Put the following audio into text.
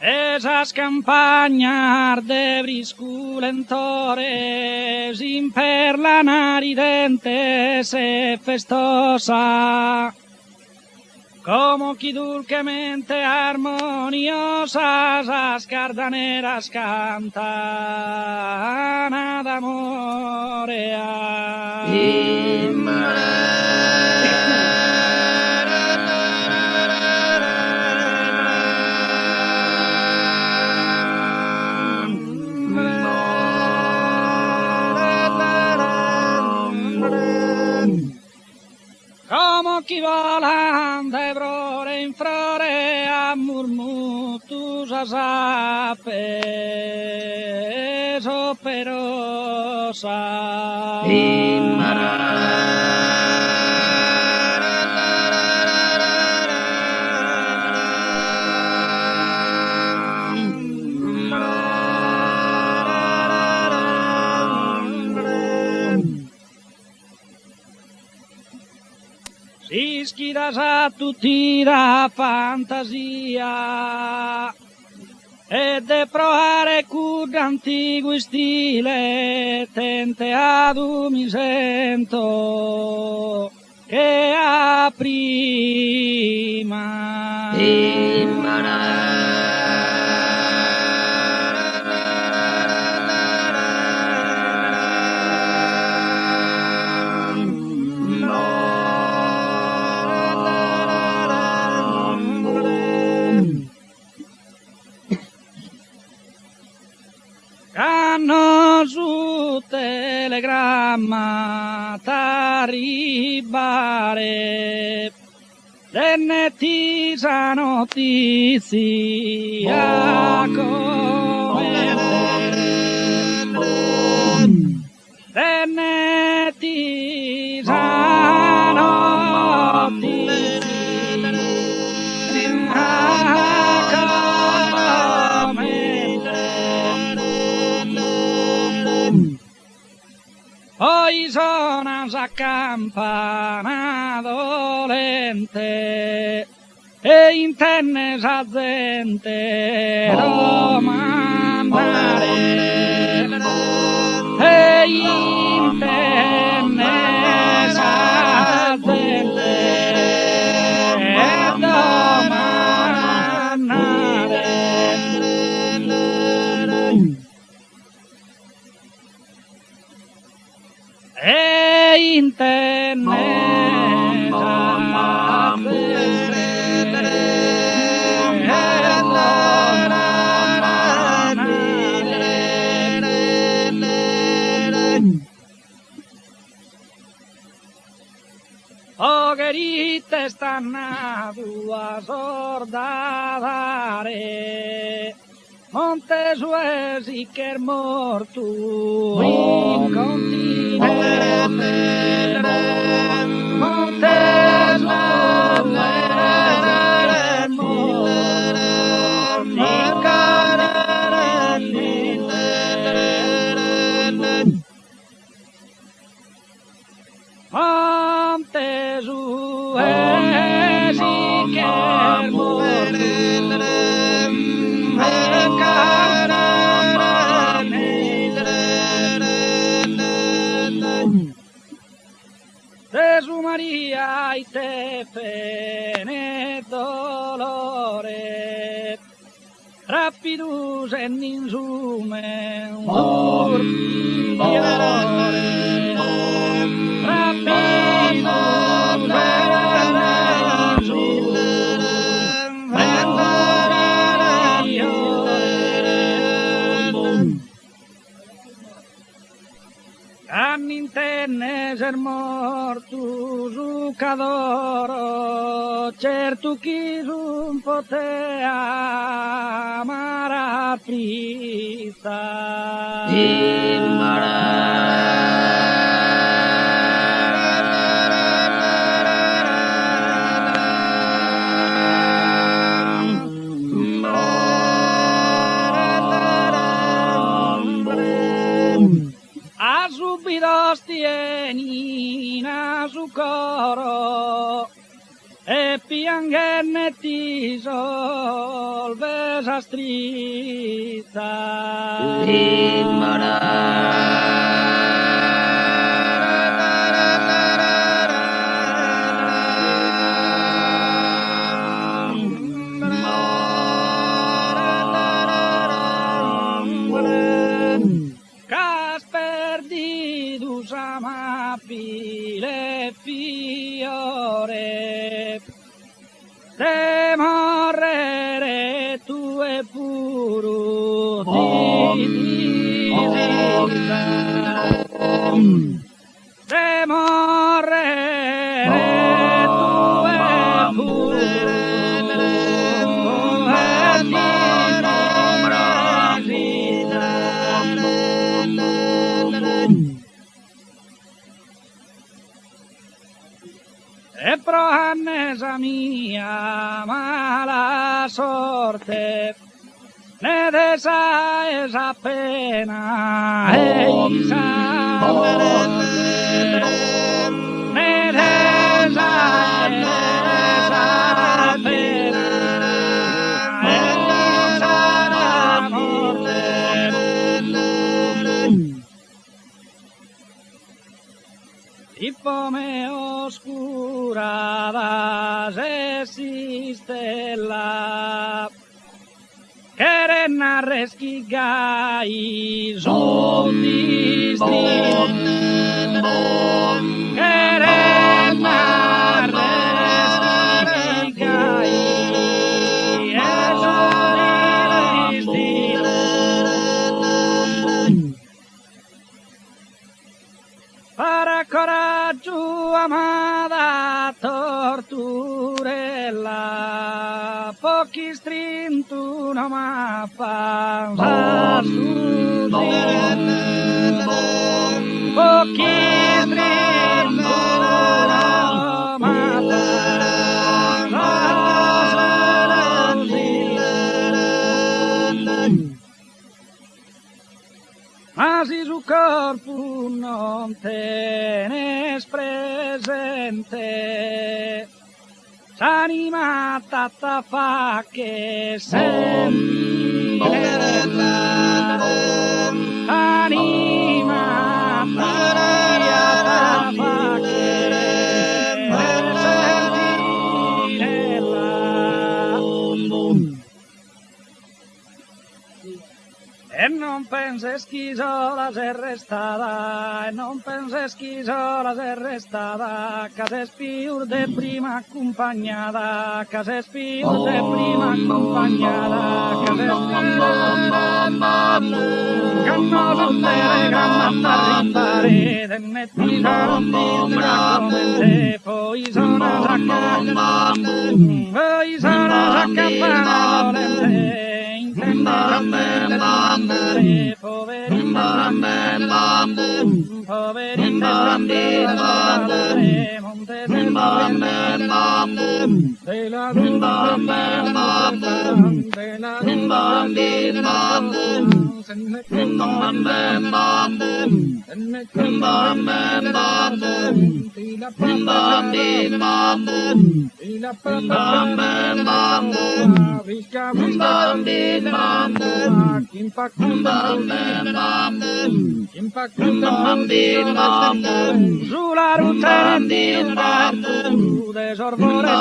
Esas campagnas de brisculentores imperlanar ridentes e festosa, como que dulcemente armoniosas as cardaneras cantan ad amorea. Como chi volan de brore in frore a murmutus a sape soperosa. Si schidas a tutti da fantasia e de provare cud antico stile tente ad mi sento che a prima hanno su telegramma t'arribare l'ennetisa notizia come l'ennetisa notizia poi suona la campana dolente e intenne la gente domandare e intenne la gente domandare. E intenne o gerite stanna tua sordare Monte Suesi che è morto in continente Monte Suesi che è morto in continente Monte Suesi che è morto Gesù Maria i te pene dolore rapidus e ninsume urbiore Annintenne ser mortus cadoro certo chi sun potea amara trista tieni su coro e piangerne ti solve sa strizza. Pile fiore te morrere tu e puru te morrere tu e puru e pro annesa mia mala sorte ne desa esa pena eisa ne desa esa pena eisa morte tipo me oscuradas esistella queren resquigai zombies queren resquigai para coraggio amada torturella pochi strintu no ma fa su pochi strintu no ma ma si su corpo non tenes presente s'anima tata fa che senti anima tata fa che e non penses chi sola s'è restata, e non penses chi sola s'è restata, che se spiur de prima accompagnata, che se spiur de prima accompagnata, che se canno tutte le gamma a rimpare, te metti sandra come te, poi sono sacca, poi sono sacca valente. Sulla rutte de sorvore